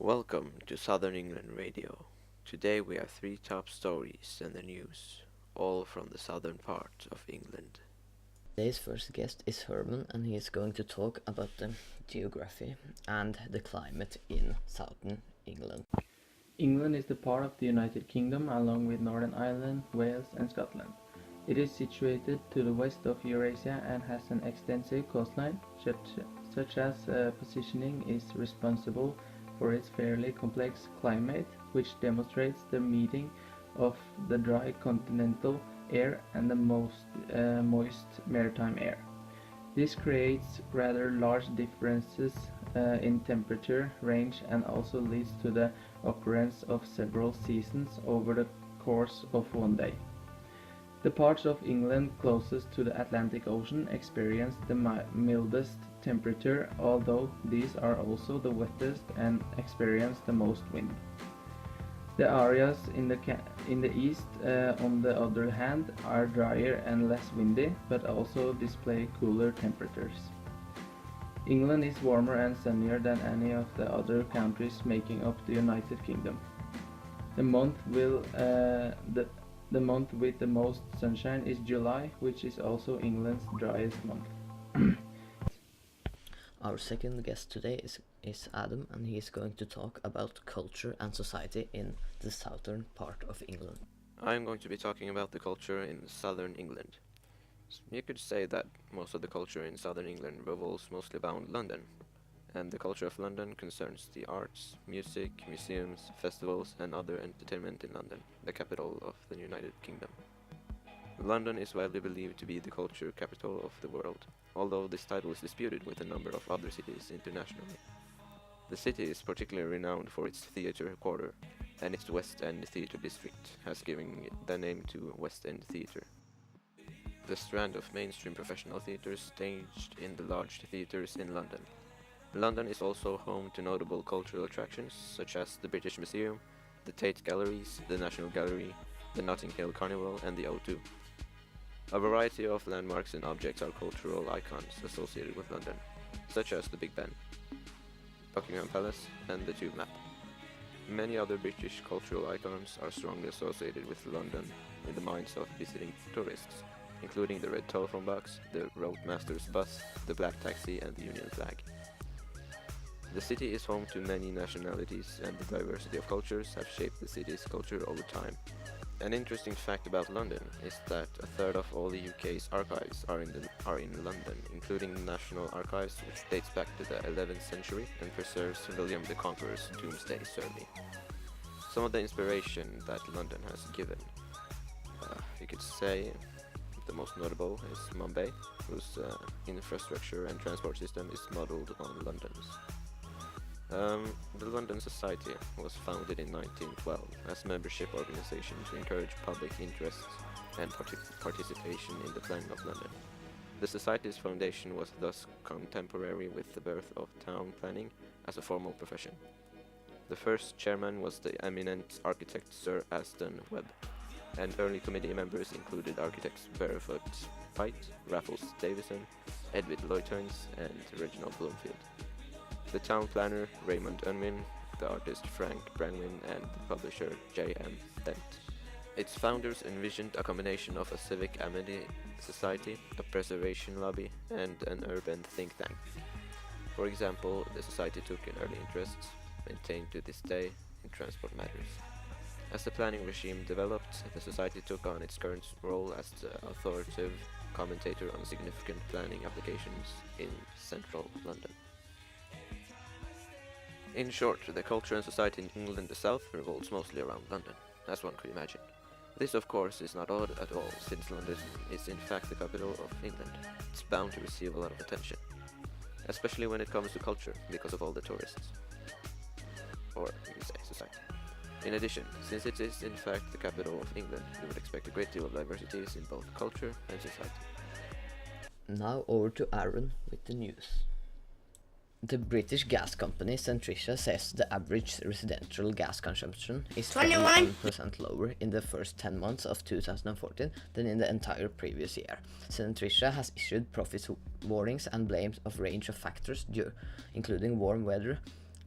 Welcome to Southern England Radio. Today we have three top stories and the news, all from the southern part of England. Today's first guest is Herman, and he is going to talk about the geography and the climate in southern England. England is the part of the United Kingdom along with Northern Ireland, Wales and Scotland. It is situated to the west of Eurasia and has an extensive coastline, such as positioning is responsible for its fairly complex climate, which demonstrates the meeting of the dry continental air and the moist maritime air. This creates rather large differences in temperature range and also leads to the occurrence of several seasons over the course of one day. The parts of England closest to the Atlantic Ocean experience the mildest temperature, although these are also the wettest and experience the most wind. The areas in the east, on the other hand, are drier and less windy, but also display cooler temperatures. England is warmer and sunnier than any of the other countries making up the United Kingdom. The month with the most sunshine is July, which is also England's driest month. Our second guest today is Adam, and he is going to talk about culture and society in the southern part of England. I'm going to be talking about the culture in southern England. You could say that most of the culture in southern England revolves mostly around London, and the culture of London concerns the arts, music, museums, festivals and other entertainment in London, the capital of the United Kingdom. London is widely believed to be the culture capital of the world, although this title is disputed with a number of other cities internationally. The city is particularly renowned for its theatre quarter, and its West End Theatre district has given it the name to West End Theatre. The strand of mainstream professional theatres staged in the large theatres in London. London is also home to notable cultural attractions such as the British Museum, the Tate Galleries, the National Gallery, the Notting Hill Carnival and the O2. A variety of landmarks and objects are cultural icons associated with London, such as the Big Ben, Buckingham Palace and the Tube Map. Many other British cultural icons are strongly associated with London in the minds of visiting tourists, including the red telephone box, the Roadmaster's bus, the black taxi and the Union flag. The city is home to many nationalities, and the diversity of cultures have shaped the city's culture over time. An interesting fact about London is that a third of all the UK's archives are in London, including the National Archives, which dates back to the 11th century and preserves William the Conqueror's Doomsday Survey. Some of the inspiration that London has given, you could say the most notable is Mumbai, whose infrastructure and transport system is modeled on London's. The London Society was founded in 1912 as a membership organization to encourage public interest and participation in the planning of London. The Society's foundation was thus contemporary with the birth of town planning as a formal profession. The first chairman was the eminent architect Sir Aston Webb, and early committee members included architects Barefoot Pite, Raffles Davison, Edwin Lutyens, and Reginald Bloomfield. The town planner Raymond Unwin, the artist Frank Brangwyn, and the publisher J.M. Dent. Its founders envisioned a combination of a civic amenity society, a preservation lobby, and an urban think tank. For example, the society took an early interest, maintained to this day, in transport matters. As the planning regime developed, the society took on its current role as the authoritative commentator on significant planning applications in central London. In short, the culture and society in England the South revolves mostly around London, as one could imagine. This of course is not odd at all, since London is in fact the capital of England. It's bound to receive a lot of attention, especially when it comes to culture, because of all the tourists. Or, you could say, society. In addition, since it is in fact the capital of England, you would expect a great deal of diversities in both culture and society. Now over to Aaron with the news. The British gas company Centrica says the average residential gas consumption is 21% lower in the first 10 months of 2014 than in the entire previous year. Centrica has issued profit warnings and blames a range of factors, including warm weather,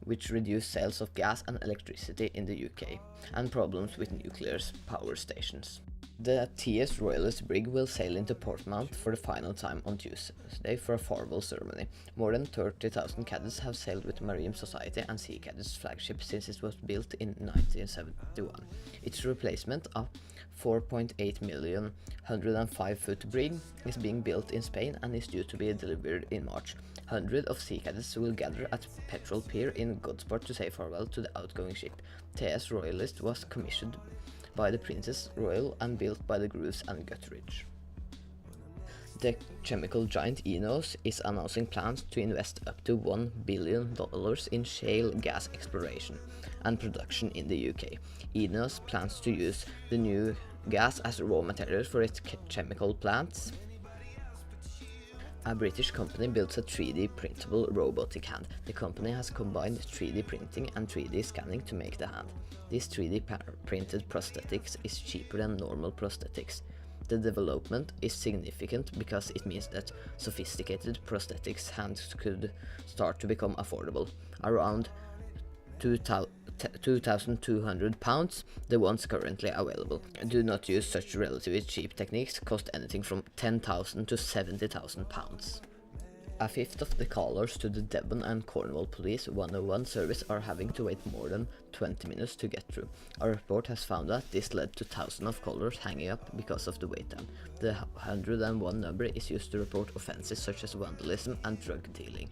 which reduced sales of gas and electricity in the UK, and problems with nuclear power stations. The TS Royalist brig will sail into Portsmouth for the final time on Tuesday for a farewell ceremony. More than 30,000 cadets have sailed with Marine Society and Sea Cadets flagship since it was built in 1971. Its replacement, a 4.8 million 105-foot brig, is being built in Spain and is due to be delivered in March. Hundreds of sea cadets will gather at Petrol Pier in Godsport to say farewell to the outgoing ship. TS Royalist was commissioned by the Princess Royal and built by the Grooves and Guthridge. The chemical giant Ineos is announcing plans to invest up to $1 billion in shale gas exploration and production in the UK. Ineos plans to use the new gas as raw material for its chemical plants. A British company builds a 3D printable robotic hand. The company has combined 3D printing and 3D scanning to make the hand. This 3D printed prosthetics is cheaper than normal prosthetics. The development is significant because it means that sophisticated prosthetics hands could start to become affordable. Around £2,200, the ones currently available. Do not use such relatively cheap techniques, cost anything from £10,000 to £70,000. A fifth of the callers to the Devon and Cornwall Police 101 service are having to wait more than 20 minutes to get through. A report has found that this led to thousands of callers hanging up because of the wait time. The 101 number is used to report offences such as vandalism and drug dealing.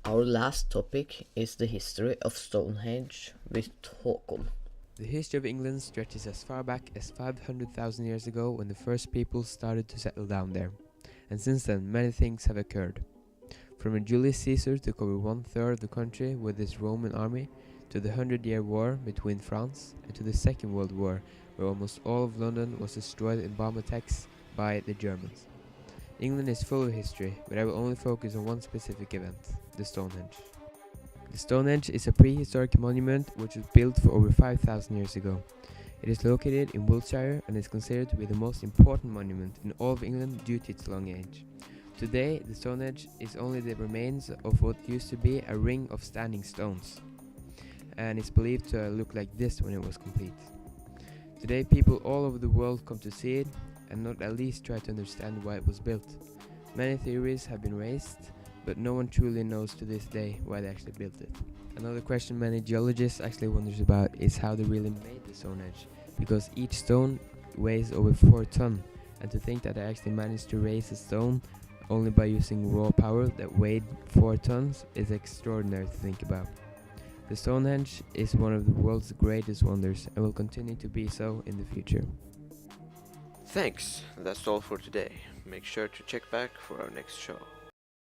Our last topic is the history of Stonehenge with Akon. The history of England stretches as far back as 500,000 years ago when the first people started to settle down there. And since then, many things have occurred. From when Julius Caesar took over 1/3 of the country with his Roman army, to the 100-Year War between France, and to the Second World War, where almost all of London was destroyed in bomb attacks by the Germans. England is full of history, but I will only focus on one specific event, the Stonehenge. The Stonehenge is a prehistoric monument which was built for over 5,000 years ago. It is located in Wiltshire and is considered to be the most important monument in all of England due to its long age. Today, the Stonehenge is only the remains of what used to be a ring of standing stones, and is believed to look like this when it was complete. Today, people all over the world come to see it and not at least try to understand why it was built. Many theories have been raised, but no one truly knows to this day why they actually built it. Another question many geologists actually wonders about is how they really made the Stonehenge, because each stone weighs over 4 tons, and to think that they actually managed to raise a stone only by using raw power that weighed 4 tons is extraordinary to think about. The Stonehenge is one of the world's greatest wonders and will continue to be so in the future. Thanks, that's all for today. Make sure to check back for our next show.